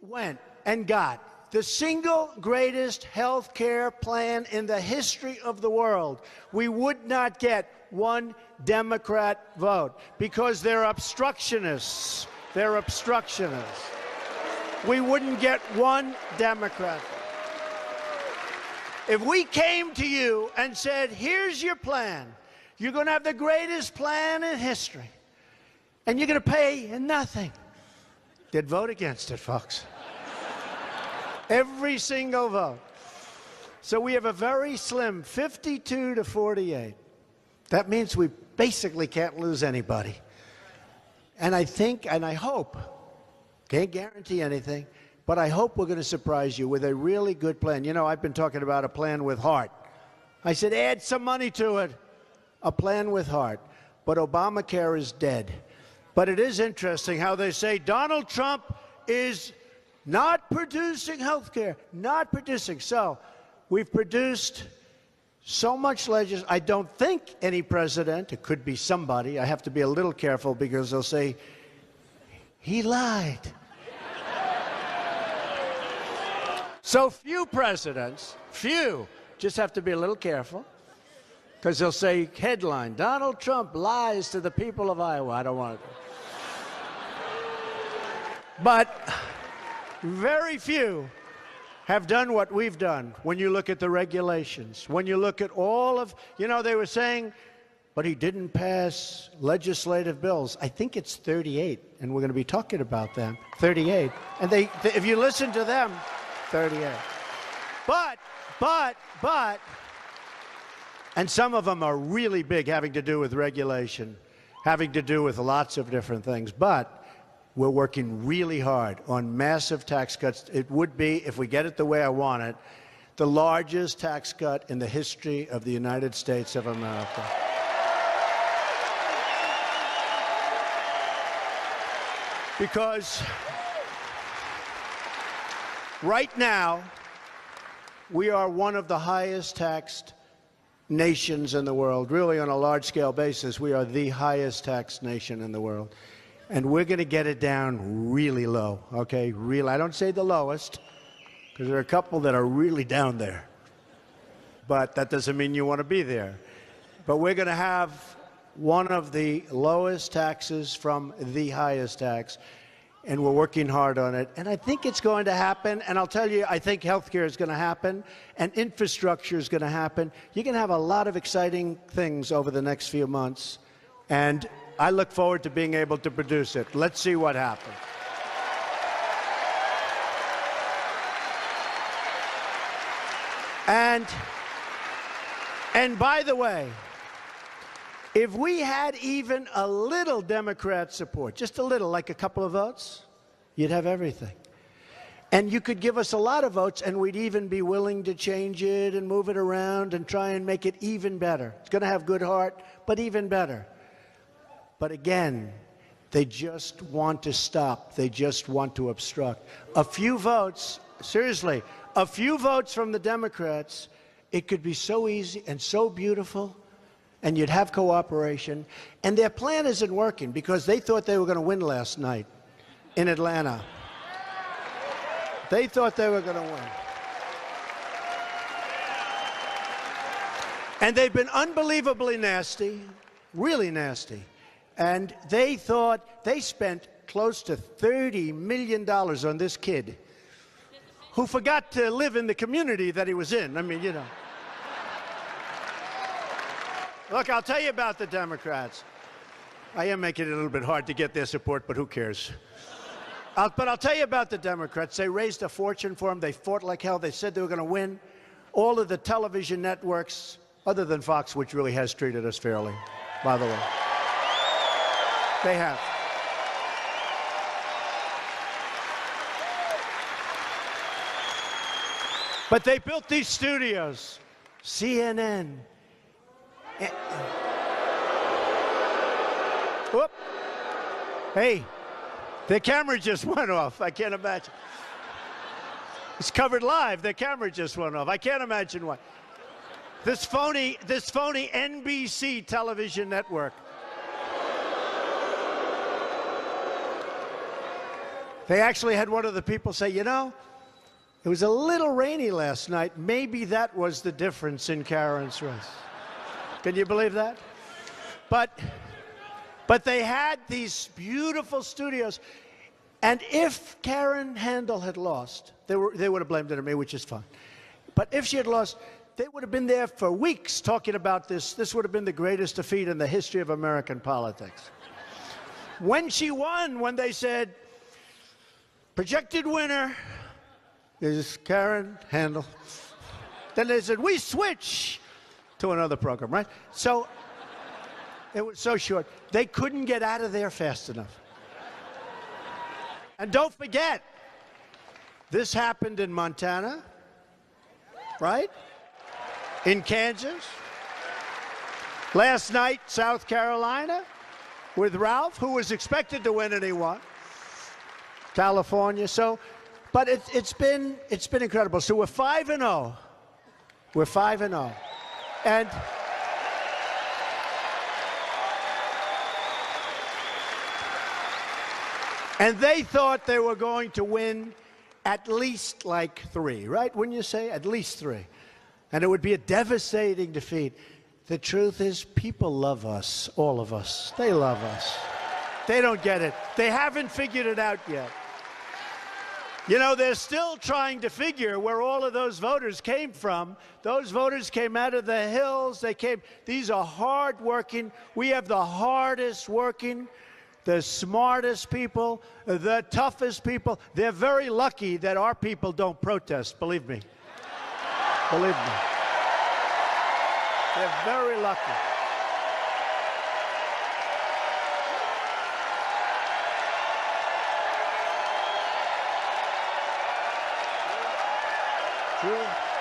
went and got the single greatest health care plan in the history of the world, we would not get one Democrat vote because they're obstructionists. They're obstructionists. We wouldn't get one Democrat. If we came to you and said, here's your plan, you're going to have the greatest plan in history, and you're going to pay nothing, they'd vote against it, folks. Every single vote. So we have a very slim 52 to 48. That means we basically can't lose anybody. And I think, and I hope, can't guarantee anything, but I hope we're going to surprise you with a really good plan. You know, I've been talking about a plan with heart. I said, add some money to it. A plan with heart. But Obamacare is dead. But it is interesting how they say Donald Trump is not producing health care. Not producing. So we've produced so much legislation. I don't think any president, it could be somebody, I have to be a little careful because they'll say, he lied. So few presidents, few, just have to be a little careful because they'll say, headline, Donald Trump lies to the people of Iowa. I don't want it. But very few have done what we've done when you look at the regulations, when you look at all of, you know, they were saying, but he didn't pass legislative bills. I think it's 38, and we're going to be talking about them, 38. And they if you listen to them, 38. But, and some of them are really big, having to do with regulation, having to do with lots of different things. But we're working really hard on massive tax cuts. It would be, if we get it the way I want it, the largest tax cut in the history of the United States of America. Because right now, we are one of the highest taxed nations in the world. Really, on a large-scale basis, we are the highest taxed nation in the world. And we're going to get it down really low, okay? Real. I don't say the lowest, because there are a couple that are really down there. But that doesn't mean you want to be there. But we're going to have one of the lowest taxes from the highest tax, and we're working hard on it. And I think it's going to happen. And I'll tell you, I think healthcare is going to happen, and infrastructure is going to happen. You're going to have a lot of exciting things over the next few months. And I look forward to being able to produce it. Let's see what happens. And by the way, if we had even a little Democrat support, just a little, like a couple of votes, you'd have everything. And you could give us a lot of votes, and we'd even be willing to change it and move it around and try and make it even better. It's going to have good heart, but even better. But again, they just want to stop. They just want to obstruct. A few votes, seriously, a few votes from the Democrats, it could be so easy and so beautiful, and you'd have cooperation. And their plan isn't working because they thought they were going to win last night in Atlanta. They thought they were going to win. And they've been unbelievably nasty, really nasty. And they thought they spent close to $30 million on this kid who forgot to live in the community that he was in. I mean, you know. Look, I'll tell you about the Democrats. I am making it a little bit hard to get their support, but who cares? But I'll tell you about the Democrats. They raised a fortune for him. They fought like hell. They said they were going to win. All of the television networks, other than Fox, which really has treated us fairly, by the way. They have. But they built these studios, CNN. Whoop. Hey, the camera just went off. I can't imagine. It's covered live. The camera just went off. I can't imagine why. This phony NBC television network. They actually had one of the people say, you know, it was a little rainy last night. Maybe that was the difference in Karen's race. Can you believe that? But they had these beautiful studios. And if Karen Handel had lost, they would have blamed it on me, which is fine. But if she had lost, they would have been there for weeks talking about this. This would have been the greatest defeat in the history of American politics. When she won, when they said, projected winner is Karen Handel, then they said, we switch to another program, right? So it was so short. They couldn't get out of there fast enough. And don't forget, this happened in Montana, right? In Kansas. Last night, South Carolina, with Ralph, who was expected to win and he won. California. So, but it's been incredible. So we're 5-0. We're 5-0. And they thought they were going to win at least like 3, right? Wouldn't you say? At least 3. And it would be a devastating defeat. The truth is, people love us, all of us. They love us. They don't get it. They haven't figured it out yet. You know, they're still trying to figure where all of those voters came from. Those voters came out of the hills. These are hard-working. We have the hardest working, the smartest people, the toughest people. They're very lucky that our people don't protest, believe me. Believe me. They're very lucky. True.